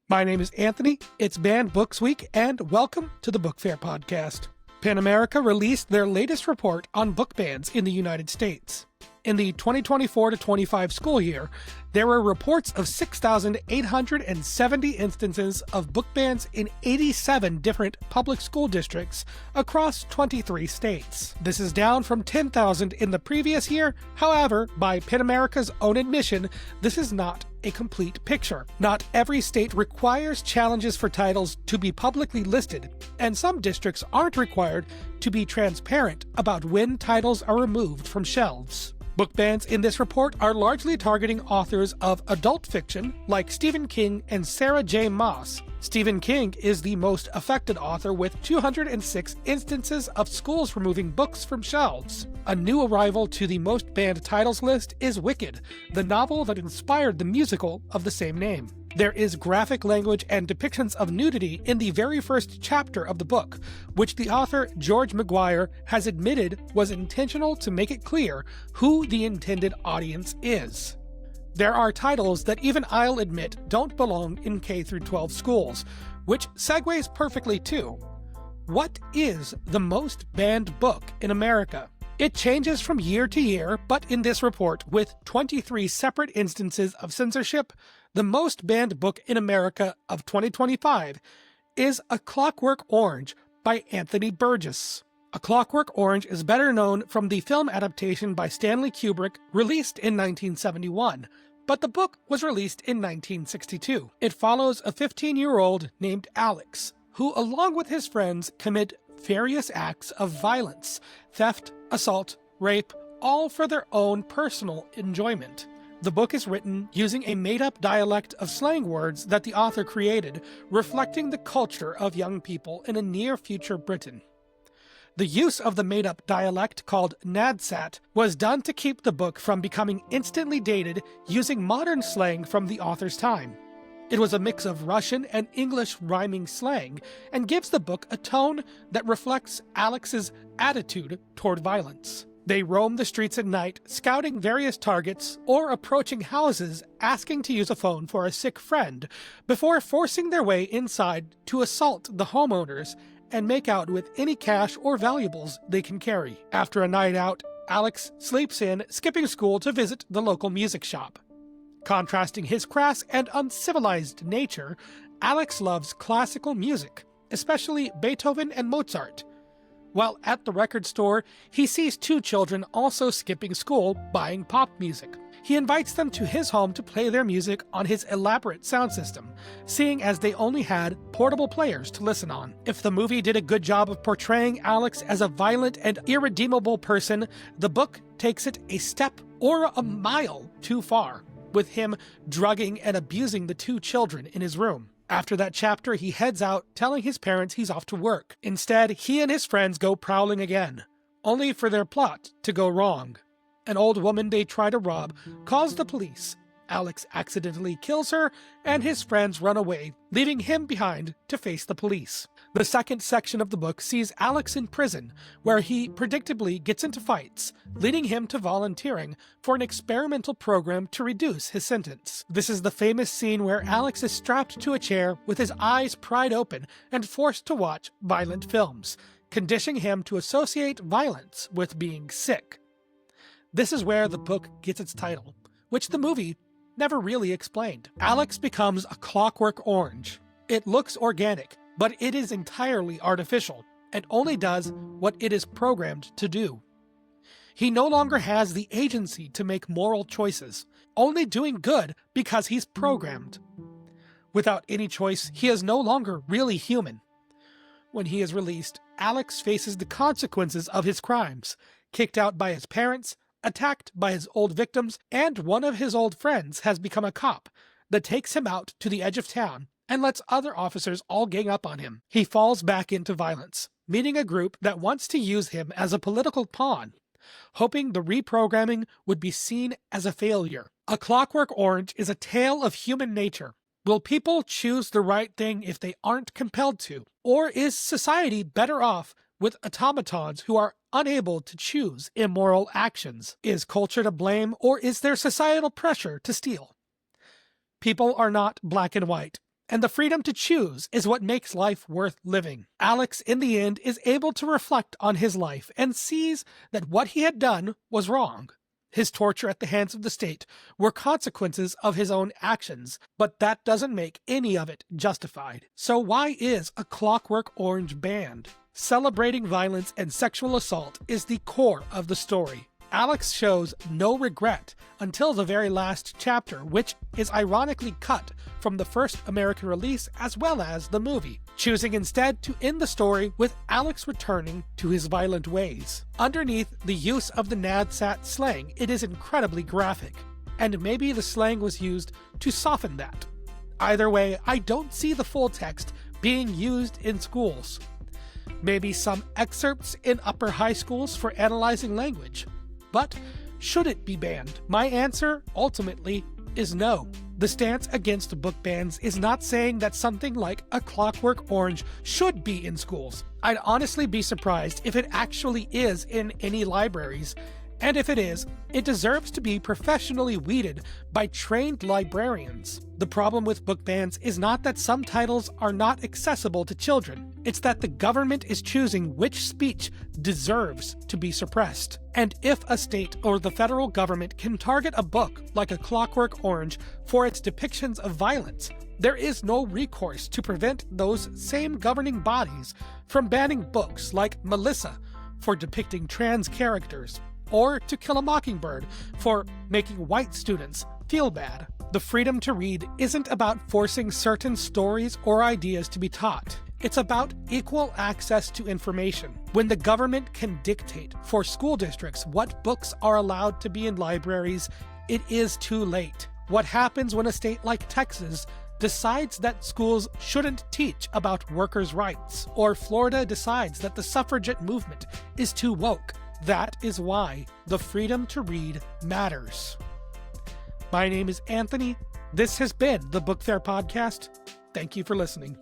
My name is Anthony, it's Banned Books Week, and welcome to the Book Fair podcast. PEN America released their latest report on book bans in the United States. In the 2024-25 school year, there were reports of 6,870 instances of book bans in 87 different public school districts across 23 states. This is down from 10,000 in the previous year. However, by PEN America's own admission, this is not a complete picture. Not every state requires challenges for titles to be publicly listed, and some districts aren't required to be transparent about when titles are removed from shelves. Book bans in this report are largely targeting authors of adult fiction like Stephen King and Sarah J. Maas. Stephen King is the most affected author with 206 instances of schools removing books from shelves. A new arrival to the most banned titles list is Wicked, the novel that inspired the musical of the same name. There is graphic language and depictions of nudity in the very first chapter of the book, which the author George McGuire has admitted was intentional to make it clear who the intended audience is. There are titles that even I'll admit don't belong in K-12 schools, which segues perfectly to: what is the most banned book in America? It changes from year to year, but in this report, with 23 separate instances of censorship, the most banned book in America of 2025 is A Clockwork Orange by Anthony Burgess. A Clockwork Orange is better known from the film adaptation by Stanley Kubrick released in 1971, but the book was released in 1962. It follows a 15-year-old named Alex, who along with his friends commit various acts of violence, theft, assault, rape, all for their own personal enjoyment. The book is written using a made-up dialect of slang words that the author created, reflecting the culture of young people in a near-future Britain. The use of the made-up dialect, called nadsat, was done to keep the book from becoming instantly dated using modern slang from the author's time. It was a mix of Russian and English rhyming slang, and gives the book a tone that reflects Alex's attitude toward violence. They roam the streets at night, scouting various targets, or approaching houses asking to use a phone for a sick friend, before forcing their way inside to assault the homeowners and make out with any cash or valuables they can carry. After a night out, Alex sleeps in, skipping school to visit the local music shop. Contrasting his crass and uncivilized nature, Alex loves classical music, especially Beethoven and Mozart. While at the record store, he sees two children also skipping school, buying pop music. He invites them to his home to play their music on his elaborate sound system, seeing as they only had portable players to listen on. If the movie did a good job of portraying Alex as a violent and irredeemable person, the book takes it a step or a mile too far, with him drugging and abusing the two children in his room. After that chapter, he heads out, telling his parents he's off to work. Instead, he and his friends go prowling again, only for their plot to go wrong. An old woman they try to rob calls the police. Alex accidentally kills her, and his friends run away, leaving him behind to face the police. The second section of the book sees Alex in prison, where he predictably gets into fights, leading him to volunteering for an experimental program to reduce his sentence. This is the famous scene where Alex is strapped to a chair with his eyes pried open and forced to watch violent films, conditioning him to associate violence with being sick. This is where the book gets its title, which the movie never really explained. Alex becomes a clockwork orange. It looks organic, but it is entirely artificial, and only does what it is programmed to do. He no longer has the agency to make moral choices, only doing good because he's programmed. Without any choice, he is no longer really human. When he is released, Alex faces the consequences of his crimes, kicked out by his parents, attacked by his old victims, and one of his old friends has become a cop that takes him out to the edge of town and lets other officers all gang up on him. He falls back into violence, meeting a group that wants to use him as a political pawn, hoping the reprogramming would be seen as a failure. A Clockwork Orange is a tale of human nature. Will people choose the right thing if they aren't compelled to? Or is society better off with automatons who are unable to choose immoral actions? Is culture to blame, or is there societal pressure to steal? People are not black and white. And the freedom to choose is what makes life worth living. Alex, in the end, is able to reflect on his life and sees that what he had done was wrong. His torture at the hands of the state were consequences of his own actions, but that doesn't make any of it justified. So why is A Clockwork Orange banned? Celebrating violence and sexual assault is the core of the story. Alex shows no regret until the very last chapter, which is ironically cut from the first American release as well as the movie, choosing instead to end the story with Alex returning to his violent ways. Underneath the use of the NADSAT slang, it is incredibly graphic, and maybe the slang was used to soften that. Either way, I don't see the full text being used in schools. Maybe some excerpts in upper high schools for analyzing language. But should it be banned? My answer, ultimately, is no. The stance against book bans is not saying that something like A Clockwork Orange should be in schools. I'd honestly be surprised if it actually is in any libraries, and if it is, it deserves to be professionally weeded by trained librarians. The problem with book bans is not that some titles are not accessible to children. It's that the government is choosing which speech deserves to be suppressed. And if a state or the federal government can target a book like A Clockwork Orange for its depictions of violence, there is no recourse to prevent those same governing bodies from banning books like Melissa for depicting trans characters, or To Kill a Mockingbird for making white students feel bad. The freedom to read isn't about forcing certain stories or ideas to be taught. It's about equal access to information. When the government can dictate for school districts what books are allowed to be in libraries, it is too late. What happens when a state like Texas decides that schools shouldn't teach about workers' rights, or Florida decides that the suffragette movement is too woke? That is why the freedom to read matters. My name is Anthony. This has been the Book Fair Podcast. Thank you for listening.